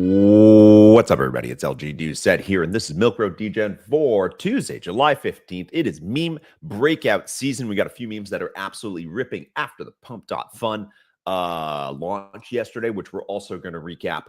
What's up, everybody? It's LG Doucette here, and this is Milk Road Degen for Tuesday, July 15th. It is meme breakout season. We got a few memes that are absolutely ripping after the Pump.fun launch yesterday, which we're also going to recap.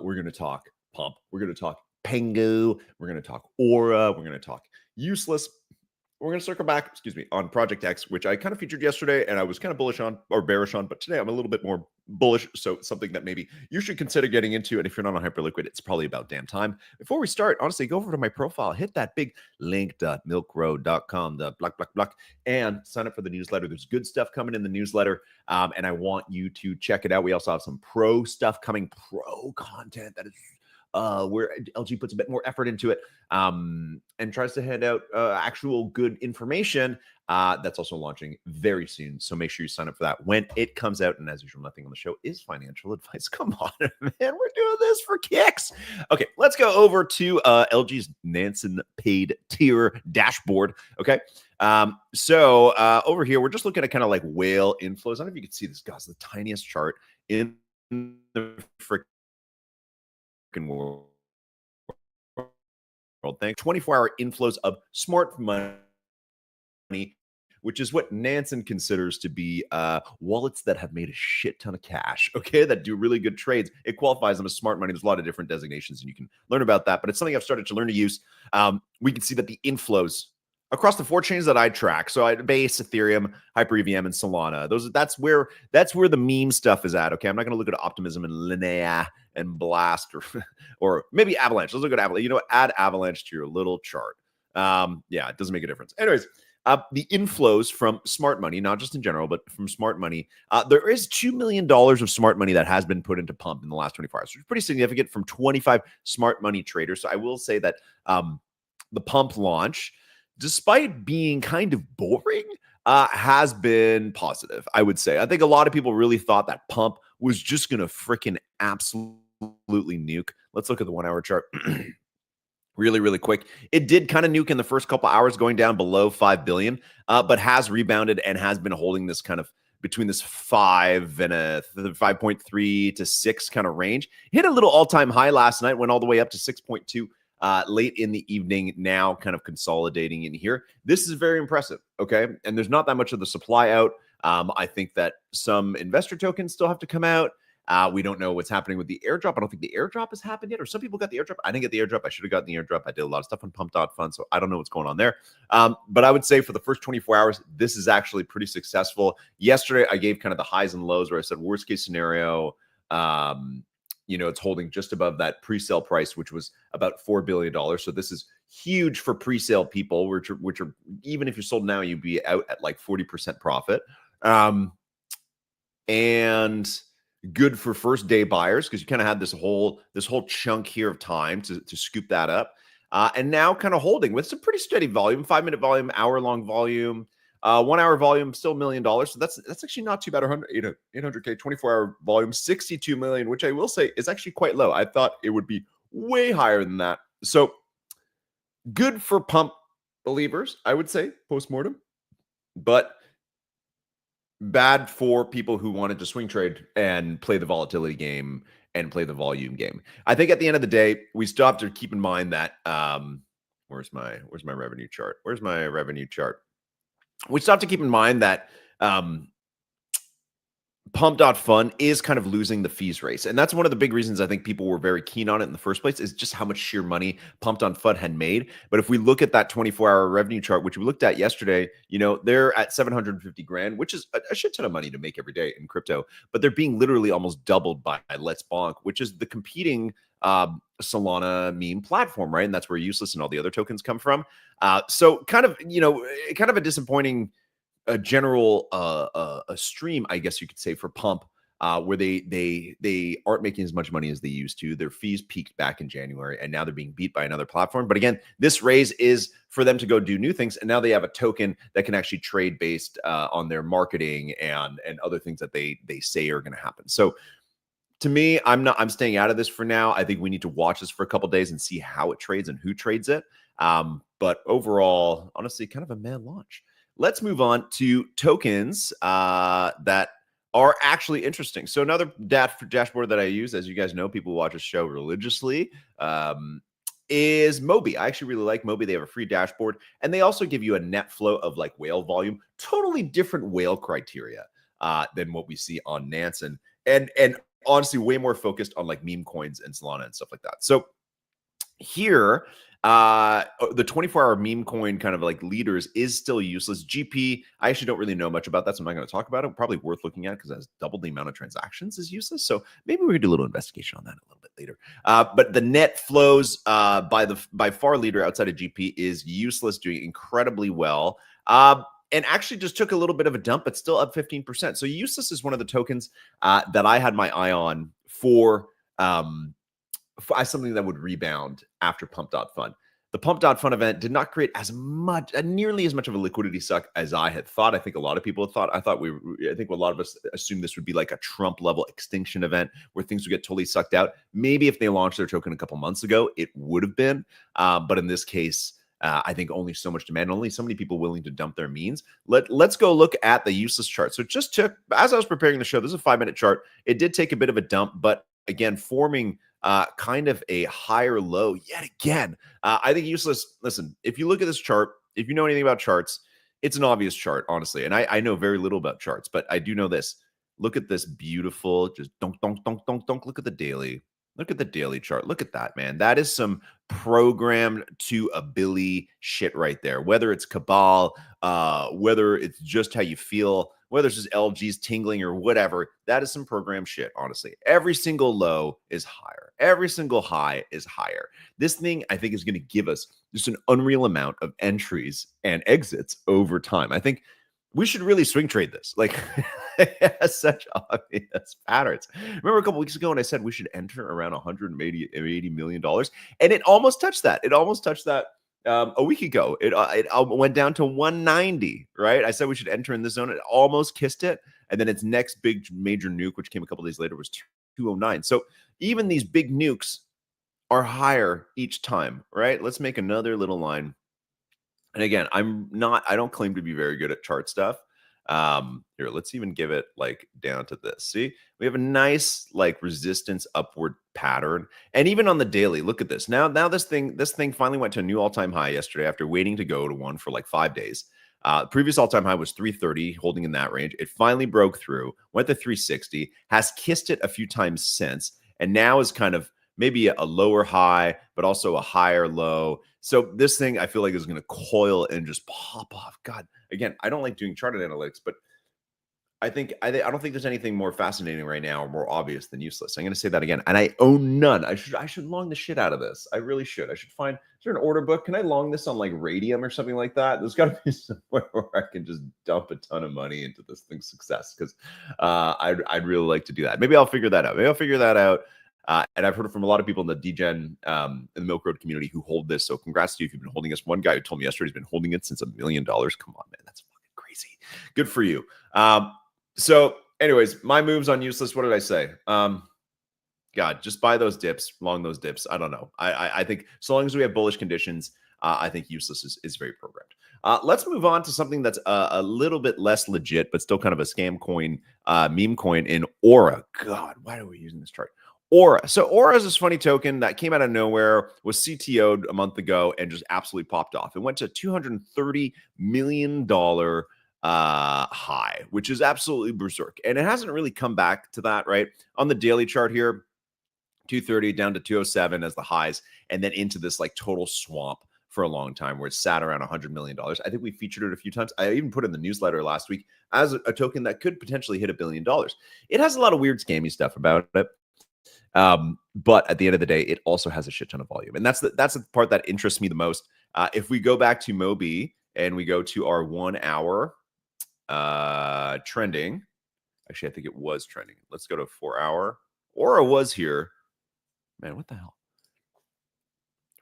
We're going to talk Pump. We're going to talk PENGU. We're going to talk Aura. We're going to talk Useless. We're going to circle back, on Project X, which I kind of featured yesterday, and I was kind of bullish on, or bearish on, but today I'm a little bit more bullish, so it's something that maybe you should consider getting into, and if you're not on Hyperliquid, it's probably about damn time. Before we start, honestly, go over to my profile, hit that big link.milkroad.com, and sign up for the newsletter. There's good stuff coming in the newsletter, and I want you to check it out. We also have some pro stuff coming, pro content that is where LG puts a bit more effort into it and tries to hand out actual good information. That's also launching very soon. So make sure you sign up for that when it comes out. And as usual, nothing on the show is financial advice. Come on, man. We're doing this for kicks. Okay, let's go over to LG's Nansen paid tier dashboard. Okay. So over here, we're just looking at kind of like whale inflows. I don't know if you can see this, guys, the tiniest chart in the freaking world. Thanks. 24-hour inflows of smart money, which is what Nansen considers to be wallets that have made a shit ton of cash, okay, that do really good trades. It qualifies them as smart money. There's a lot of different designations, and you can learn about that, but it's something I've started to learn to use. We can see that the inflows across the 4 chains that I track, so I Base, Ethereum, HyperEVM, and Solana. That's where the meme stuff is at. Okay, I'm not going to look at Optimism and Linea and Blast or maybe Avalanche. Let's look at Avalanche. You know what? Add Avalanche to your little chart. Yeah, it doesn't make a difference. Anyways, the inflows from smart money, not just in general, but from smart money, there is $2 million of smart money that has been put into Pump in the last 24 hours, which is pretty significant from 25 smart money traders. So I will say that the Pump launch, despite being kind of boring, has been positive, I would say. I think a lot of people really thought that Pump was just going to freaking absolutely nuke. Let's look at the 1-hour chart. Really quick. It did kind of nuke in the first couple hours, going down below 5 billion, but has rebounded and has been holding this kind of between this 5 and a 5.3 to 6 kind of range. Hit a little all-time high last night, went all the way up to 6.2 late in the evening, now kind of consolidating in here. This is very impressive, okay? And there's not that much of the supply out. I think that some investor tokens still have to come out. We don't know what's happening with the airdrop. I don't think the airdrop has happened yet, or some people got the airdrop. I didn't get the airdrop. I should have gotten the airdrop. I did a lot of stuff on Pump.fun, so I don't know what's going on there. But I would say for the first 24 hours, this is actually pretty successful. Yesterday, I gave kind of the highs and lows where I said worst case scenario, it's holding just above that pre-sale price, which was about $4 billion. So this is huge for pre-sale people, which are even if you sold now, you'd be out at like 40% profit. And good for first day buyers because you kind of had this whole chunk here of time to scoop that up. And now kind of holding with some pretty steady volume, 5-minute volume, hour-long volume, 1-hour volume, still $1 million. So that's actually not too bad. 800K, 24-hour volume, 62 million, which I will say is actually quite low. I thought it would be way higher than that. So good for Pump believers, I would say, post-mortem, but bad for people who wanted to swing trade and play the volatility game and play the volume game. I think at the end of the day, we still have to keep in mind that where's my revenue chart? Where's my revenue chart? We still have to keep in mind that Pump.fun is kind of losing the fees race. And that's one of the big reasons I think people were very keen on it in the first place, is just how much sheer money Pump.fun had made. But if we look at that 24-hour revenue chart, which we looked at yesterday, they're at 750 grand, which is a shit ton of money to make every day in crypto. But they're being literally almost doubled by Let's Bonk, which is the competing Solana meme platform, right? And that's where Useless and all the other tokens come from. So kind of a disappointing a general a stream, I guess you could say, for Pump, where they aren't making as much money as they used to. Their fees peaked back in January, and now they're being beat by another platform. But again, this raise is for them to go do new things, and now they have a token that can actually trade based on their marketing and other things that they say are going to happen. So to me, I'm staying out of this for now. I think we need to watch this for a couple of days and see how it trades and who trades it. But overall, honestly, kind of a mad launch. Let's move on to tokens that are actually interesting. So another dashboard that I use, as you guys know, people who watch this show religiously, is Mobi. I actually really like Mobi. They have a free dashboard, and they also give you a net flow of like whale volume, totally different whale criteria than what we see on Nansen, and honestly, way more focused on like meme coins and Solana and stuff like that. So here, the 24-hour meme coin kind of like leaders is still useless. GP, I actually don't really know much about that, so I'm not going to talk about it. Probably worth looking at because it has double the amount of transactions is useless. So maybe we can do a little investigation on that a little bit later. But the net flows by far leader outside of GP is useless, doing incredibly well. And actually just took a little bit of a dump, but still up 15%. So useless is one of the tokens that I had my eye on for something that would rebound after Pump.fun. The Pump.fun event did not create nearly as much of a liquidity suck as I had thought. I think a lot of people had thought. I think a lot of us assumed this would be like a Trump level extinction event where things would get totally sucked out. Maybe if they launched their token a couple months ago, it would have been. But in this case, I think only so much demand, only so many people willing to dump their means. Let's go look at the useless chart. So it just took, as I was preparing the show, this is a 5-minute chart. It did take a bit of a dump, but again, forming kind of a higher low yet again. I think useless. Listen, if you look at this chart, if you know anything about charts, it's an obvious chart, honestly. And I know very little about charts, but I do know this. Look at this beautiful, just donk. Look at the daily. Look at the daily chart. Look at that, man. That is some programmed to ability shit right there. Whether it's cabal, whether it's just how you feel, whether it's just LG's tingling or whatever, that is some program shit, honestly. Every single low is higher. Every single high is higher. This thing, I think, is going to give us just an unreal amount of entries and exits over time. I think we should really swing trade this. Like, it has such obvious patterns. Remember a couple weeks ago when I said we should enter around $180 million? And it almost touched that. It almost touched that a week ago. It went down to 190, right? I said we should enter in this zone. It almost kissed it. And then its next big major nuke, which came a couple days later, was 209. So even these big nukes are higher each time, right? Let's make another little line. And again, I don't claim to be very good at chart stuff. Here, let's even give it like down to this. See, we have a nice like resistance upward pattern. And even on the daily, look at this. Now this thing finally went to a new all-time high yesterday after waiting to go to one for like 5 days. Previous all-time high was 330, holding in that range. It finally broke through, went to 360, has kissed it a few times since, and now is kind of maybe a lower high, but also a higher low. So this thing, I feel like, is going to coil and just pop off. God, again, I don't like doing charted analytics, but I don't think there's anything more fascinating right now or more obvious than useless. I'm going to say that again, and I own none. I should long the shit out of this. I really should. I should find. Is there an order book? Can I long this on like Radium or something like that? There's got to be somewhere where I can just dump a ton of money into this thing's success because I'd really like to do that. Maybe I'll figure that out. And I've heard from a lot of people in the Degen, in the Milk Road community who hold this. So congrats to you if you've been holding this. One guy who told me yesterday he's been holding it since $1 million. Come on, man. That's fucking crazy. Good for you. So anyways, my moves on useless. What did I say? God, just buy those dips, long those dips. I don't know. I think so long as we have bullish conditions, I think useless is very programmed. Let's move on to something that's a little bit less legit, but still kind of a scam coin, meme coin in Aura. God, why are we using this chart? Aura. So Aura is this funny token that came out of nowhere, was CTO'd a month ago, and just absolutely popped off. It went to $230 million high, which is absolutely berserk. And it hasn't really come back to that, right? On the daily chart here, 230 down to 207 as the highs, and then into this like total swamp for a long time where it sat around $100 million. I think we featured it a few times. I even put it in the newsletter last week as a token that could potentially hit $1 billion. It has a lot of weird scammy stuff about it. But at the end of the day, it also has a shit ton of volume. And that's the part that interests me the most. If we go back to Mobi and we go to our 1 hour trending, actually, I think it was trending. Let's go to 4 hour. Aura was here. Man, what the hell?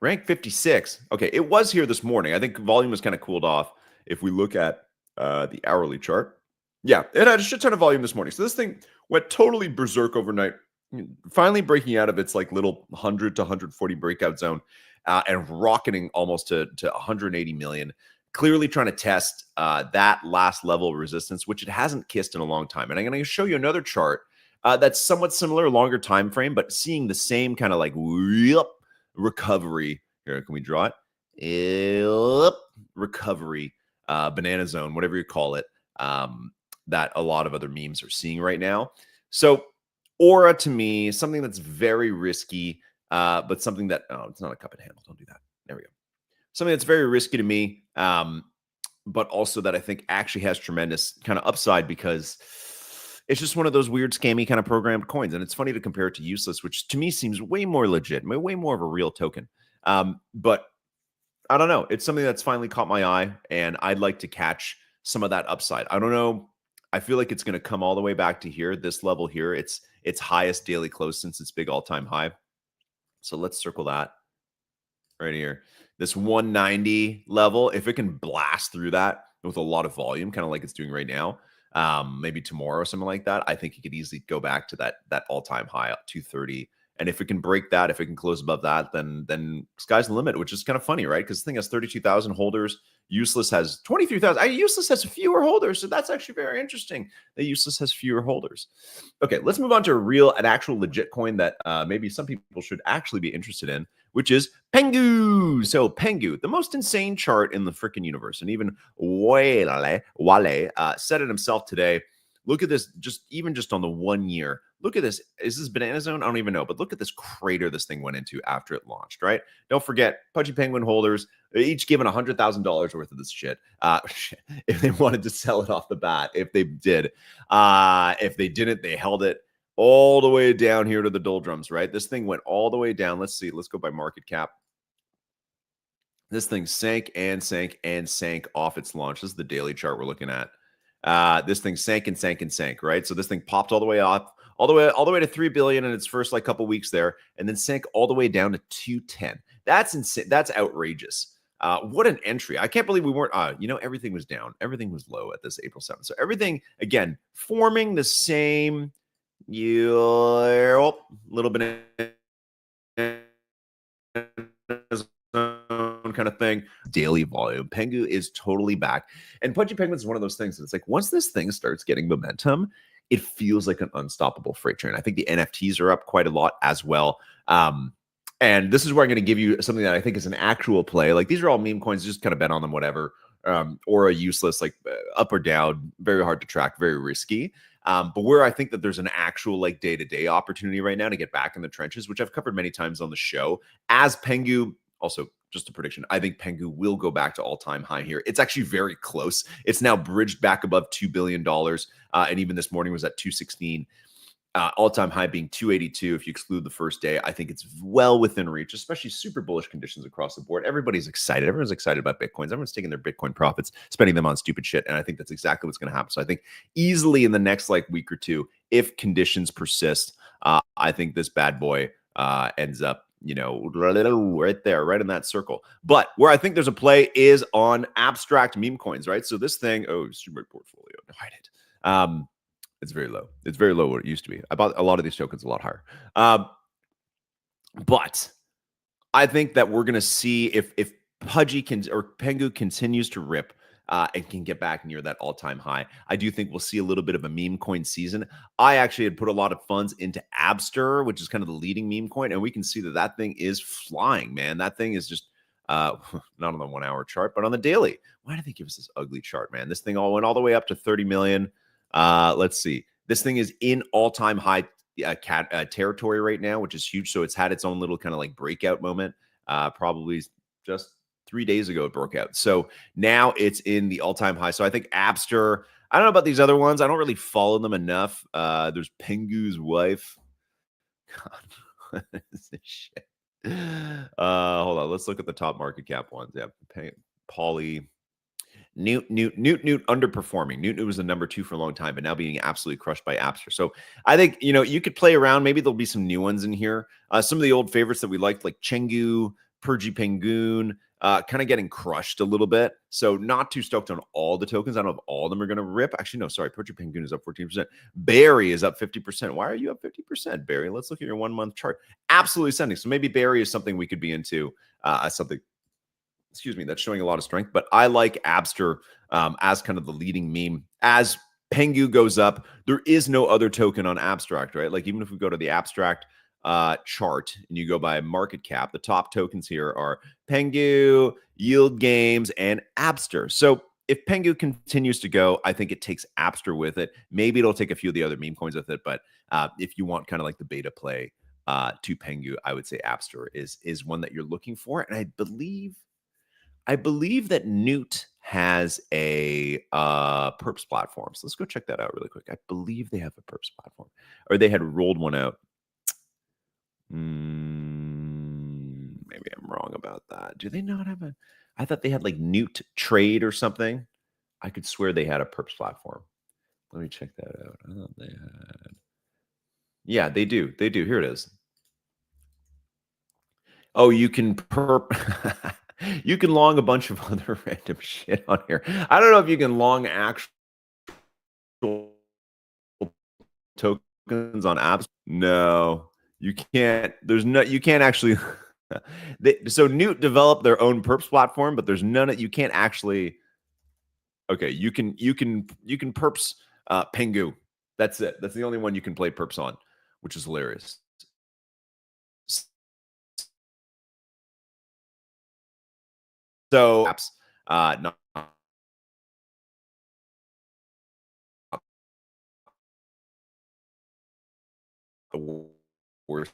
Rank 56. Okay, it was here this morning. I think volume was kind of cooled off. If we look at the hourly chart, yeah, it had a shit ton of volume this morning. So this thing went totally berserk overnight, finally breaking out of its like little 100 to 140 breakout zone and rocketing almost to 180 million clearly trying to test that last level of resistance, which it hasn't kissed in a long time. And I'm going to show you another chart that's somewhat similar, longer time frame, but seeing the same kind of like recovery. Here, can we draw it? Recovery, banana zone, whatever you call it, that a lot of other memes are seeing right now. So Aura to me, something that's very risky, but something that, oh, it's not a cup and handle. Don't do that. There we go. Something that's very risky to me, but also that I think actually has tremendous kind of upside because it's just one of those weird scammy kind of programmed coins. And it's funny to compare it to Useless, which to me seems way more legit, way more of a real token. But I don't know. It's something that's finally caught my eye, and I'd like to catch some of that upside. I don't know. I feel like it's going to come all the way back to here, this level here. It's highest daily close since its big all-time high. So let's circle that right here. This 190 level, if it can blast through that with a lot of volume, kind of like it's doing right now, maybe tomorrow or something like that, I think it could easily go back to that all-time high, 230. And if it can break that, if it can close above that, then sky's the limit, which is kind of funny, right? Because the thing has 32,000 holders. Useless has 23,000. Useless has fewer holders. So that's actually very interesting that Useless has fewer holders. Okay, let's move on to an actual legit coin that maybe some people should actually be interested in, which is PENGU. So PENGU, the most insane chart in the freaking universe. And even Wale said it himself today. Look at this, just on the 1 year. Look at this. Is this banana zone? I don't even know. But look at this crater this thing went into after it launched, right? Don't forget, Pudgy Penguin holders, each given $100,000 worth of this shit. If they wanted to sell it off the bat, if they did. If they didn't, they held it all the way down here to the doldrums, right? This thing went all the way down. Let's see. Let's go by market cap. This thing sank and sank and sank off its launch. This is the daily chart we're looking at. This thing sank and sank and sank, right? So this thing popped all the way up, all the way to 3 billion in its first like couple weeks there, and then sank all the way down to 210. That's insane. That's outrageous. What an entry. I can't believe we weren't, everything was down. Everything was low at this April 7th. So everything, again, forming the same little bit kind of thing. Daily volume. PENGU is totally back. And Pudgy Penguin is one of those things that it's like once this thing starts getting momentum, it feels like an unstoppable freight train. I think the NFTs are up quite a lot as well. And this is where I'm going to give you something that I think is an actual play. Like these are all meme coins, just kind of bet on them, whatever. Or a useless, like up or down, very hard to track, very risky. But where I think that there's an actual like day-to-day opportunity right now to get back in the trenches, which I've covered many times on the show, as PENGU, also just a prediction, I think PENGU will go back to all-time high here. It's actually very close. It's now bridged back above $2 billion. And even this morning was at 216. All-time high being 282 if you exclude the first day. I think it's well within reach, especially super bullish conditions across the board. Everybody's excited. Everyone's excited about Bitcoins. Everyone's taking their Bitcoin profits, spending them on stupid shit. And I think that's exactly what's going to happen. So I think easily in the next like week or two, if conditions persist, I think this bad boy ends up, right there, right in that circle. But where I think there's a play is on abstract meme coins, right? So this thing, streamer portfolio, hide it. It's very low. It's very low what it used to be. I bought a lot of these tokens a lot higher. But I think that we're going to see if Pudgy PENGU continues to rip and can get back near that all-time high. I do think we'll see a little bit of a meme coin season. I actually had put a lot of funds into Abster, which is kind of the leading meme coin, and we can see that thing is flying, man. That thing is just not on the 1 hour chart, but on the daily. Why do they give us this ugly chart, man? This thing went all the way up to 30 million. Let's see. This thing is in all-time high territory right now, which is huge. So it's had its own little kind of like breakout moment. Probably just 3 days ago it broke out. So now it's in the all-time high. So I think Abster, I don't know about these other ones. I don't really follow them enough. There's PENGU's wife. God, what is this shit? Hold on. Let's look at the top market cap ones. Yeah, Poly. Newt underperforming. Newt was the number 2 for a long time, but now being absolutely crushed by Abster. So I think, you could play around. Maybe there'll be some new ones in here. Some of the old favorites that we liked, like Chengdu, Purgy Penguin, kind of getting crushed a little bit. So not too stoked on all the tokens. I don't know if all of them are going to rip. Actually, no, sorry. Purgy Penguin is up 14%. Barry is up 50%. Why are you up 50%, Barry? Let's look at your 1 month chart. Absolutely sending. So maybe Barry is something we could be into, something excuse me, that's showing a lot of strength. But I like Abster as kind of the leading meme. As PENGU goes up, there is no other token on Abstract, right? Like even if we go to the Abstract chart and you go by market cap, the top tokens here are PENGU, Yield Games, and Abster. So if PENGU continues to go, I think it takes Abster with it. Maybe it'll take a few of the other meme coins with it, but if you want kind of like the beta play to PENGU, I would say Abster is one that you're looking for. And I believe that Newt has a perps platform. So let's go check that out really quick. I believe they have a perps platform, or they had rolled one out. Maybe I'm wrong about that. Do they not have a? I thought they had like Newt Trade or something. I could swear they had a perps platform. Let me check that out. I thought they had. Yeah, they do. They do. Here it is. Oh, you can perp. You can long a bunch of other random shit on here. I don't know if you can long actual tokens on apps. No, you can't. There's no. You can't actually. So Newt developed their own perps platform, but there's none. You can't actually. Okay, you can perps PENGU. That's it. That's the only one you can play perps on, which is hilarious. So apps, not the worst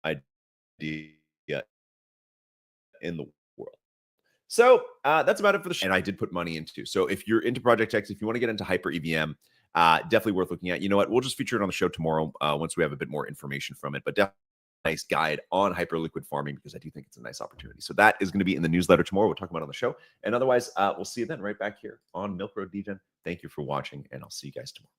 idea in the world. So that's about it for the show. And I did put money into. So if you're into Project X, if you want to get into Hyper EVM, definitely worth looking at. You know what? We'll just feature it on the show tomorrow once we have a bit more information from it. But definitely a nice guide on Hyperliquid farming because I do think it's a nice opportunity. So that is going to be in the newsletter tomorrow. We'll talk about it on the show. And otherwise, we'll see you then right back here on Milk Road Degen. Thank you for watching, and I'll see you guys tomorrow.